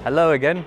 Hello again.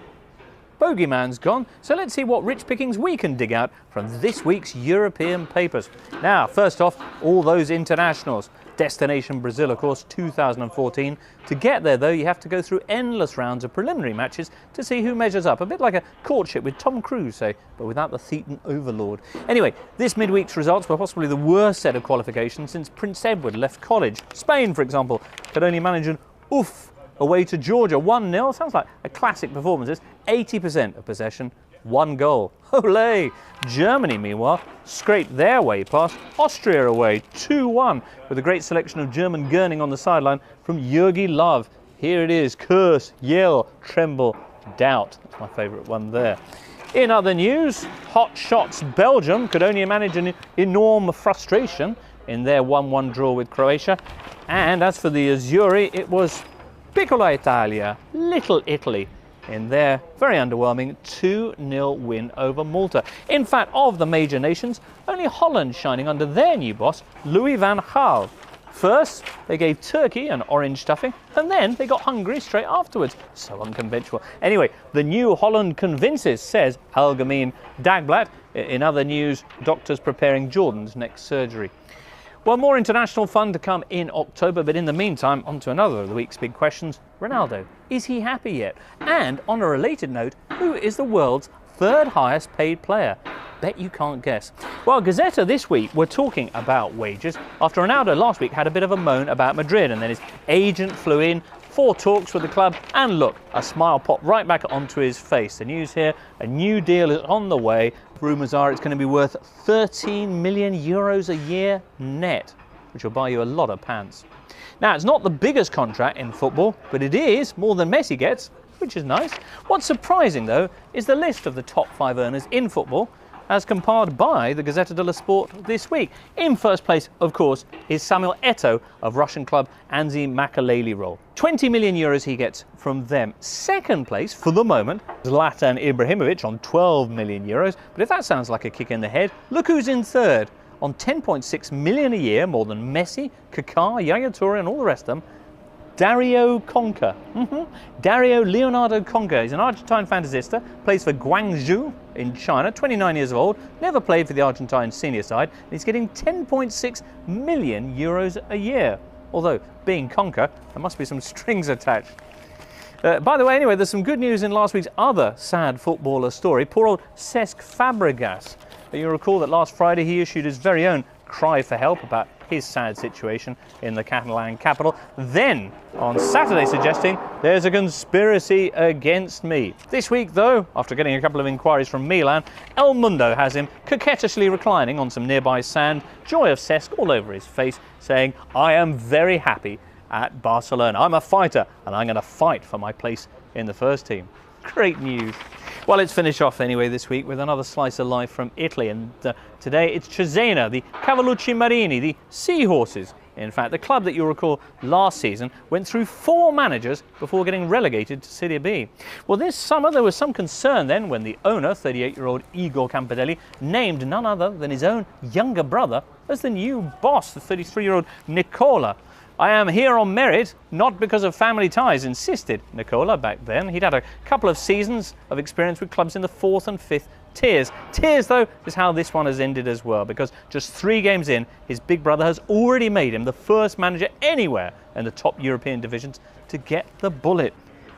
Bogeyman's gone, so let's see what rich pickings we can dig out from this week's European papers. Now, first off, all those internationals. Destination Brazil, of course, 2014. To get there, though, you have to go through endless rounds of preliminary matches to see who measures up. A bit like a courtship with Tom Cruise, say, but without the Thetan overlord. Anyway, this midweek's results were possibly the worst set of qualifications since Prince Edward left college. Spain, for example, could only manage an oof away to Georgia, 1-0. Sounds like a classic performance. It's 80% of possession, 1 goal. Olé! Germany, meanwhile, scraped their way past Austria away, 2-1, with a great selection of German gurning on the sideline from Jogi Löw. Here it is: curse, yell, tremble, doubt. That's my favourite one there. In other news, hot shots Belgium could only manage an enormous frustration in their 1-1 draw with Croatia. And as for the Azzurri, it was Piccola Italia, Little Italy, in their very underwhelming 2-0 win over Malta. In fact, of the major nations, only Holland shining under their new boss, Louis van Gaal. First, they gave Turkey an orange stuffing, and then they got Hungary straight afterwards. So unconventional. Anyway, the new Holland convinces, says Algemeen Dagblad. In other news, doctors preparing Jordan's next surgery. Well, more international fun to come in October, but in the meantime, on to another of the week's big questions. Ronaldo, is he happy yet? And on a related note, who is the world's third highest paid player? Bet you can't guess. Well, Gazzetta this week were talking about wages after Ronaldo last week had a bit of a moan about Madrid, and then his agent flew in, 4 talks with the club, and look, a smile popped right back onto his face. The news here, a new deal is on the way. Rumours are it's going to be worth 13 million euros a year net, which will buy you a lot of pants. Now, it's not the biggest contract in football, but it is more than Messi gets, which is nice. What's surprising, though, is the list of the top 5 earners in football, as compiled by the Gazzetta dello Sport this week. In first place, of course, is Samuel Eto'o of Russian club Anzhi Makaleli. 20 million euros he gets from them. Second place, for the moment, Zlatan Ibrahimovic on 12 million euros. But if that sounds like a kick in the head, look who's in third. On 10.6 million a year, more than Messi, Kaká, Yaya Toure and all the rest of them, Dario Conca. Dario Leonardo Conca. He's an Argentine fantasista, plays for Guangzhou in China, 29 years old, never played for the Argentine senior side, and he's getting 10.6 million euros a year. Although, being Conca, there must be some strings attached. By the way, anyway, there's some good news in last week's other sad footballer story. Poor old Cesc Fabregas. You'll recall that last Friday he issued his very own cry for help about his sad situation in the Catalan capital. Then, on Saturday, suggesting there's a conspiracy against me. This week, though, after getting a couple of inquiries from Milan, El Mundo has him coquettishly reclining on some nearby sand, joy of Cesc all over his face, saying, "I am very happy at Barcelona. I'm a fighter, and I'm going to fight for my place in the first team." Great news. Well, let's finish off anyway this week with another slice of life from Italy, and today it's Cesena, the Cavallucci Marini, the Seahorses. In fact, the club that you'll recall last season went through 4 managers before getting relegated to Serie B. Well, this summer there was some concern then when the owner, 38-year-old Igor Campanelli, named none other than his own younger brother as the new boss, the 33-year-old Nicola. "I am here on merit, not because of family ties," insisted Nicola back then. He'd had a couple of seasons of experience with clubs in the 4th and 5th tiers. Tiers, though, is how this one has ended as well, because just 3 games in, his big brother has already made him the first manager anywhere in the top European divisions to get the bullet.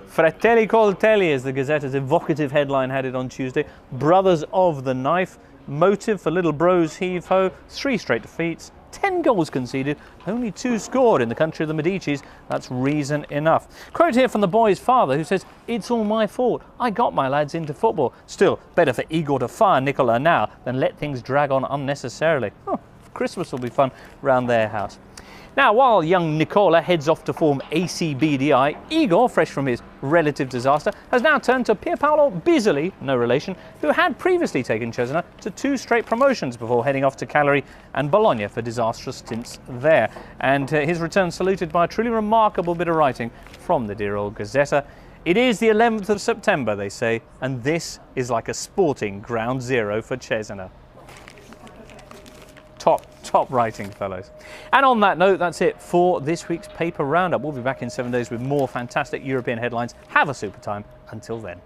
Fratelli Coltelli, as the Gazzetta's evocative headline had it on Tuesday. Brothers of the knife. Motive for little bros heave-ho. 3 straight defeats. 10 goals conceded, only 2 scored in the country of the Medicis. That's reason enough. Quote here from the boy's father, who says, "It's all my fault. I got my lads into football. Still, better for Igor to fire Nicola now than let things drag on unnecessarily." Oh, Christmas will be fun round their house. Now, while young Nicola heads off to form ACBDI, Igor, fresh from his relative disaster, has now turned to Pierpaolo Bisoli, no relation, who had previously taken Cesena to 2 straight promotions before heading off to Cagliari and Bologna for disastrous stints there. And his return saluted by a truly remarkable bit of writing from the dear old Gazzetta. "It is the 11th of September, they say, and this is like a sporting ground zero for Cesena." Top Stop writing, fellows. And on that note, that's it for this week's paper roundup. We'll be back in 7 days with more fantastic European headlines. Have a super time. Until then.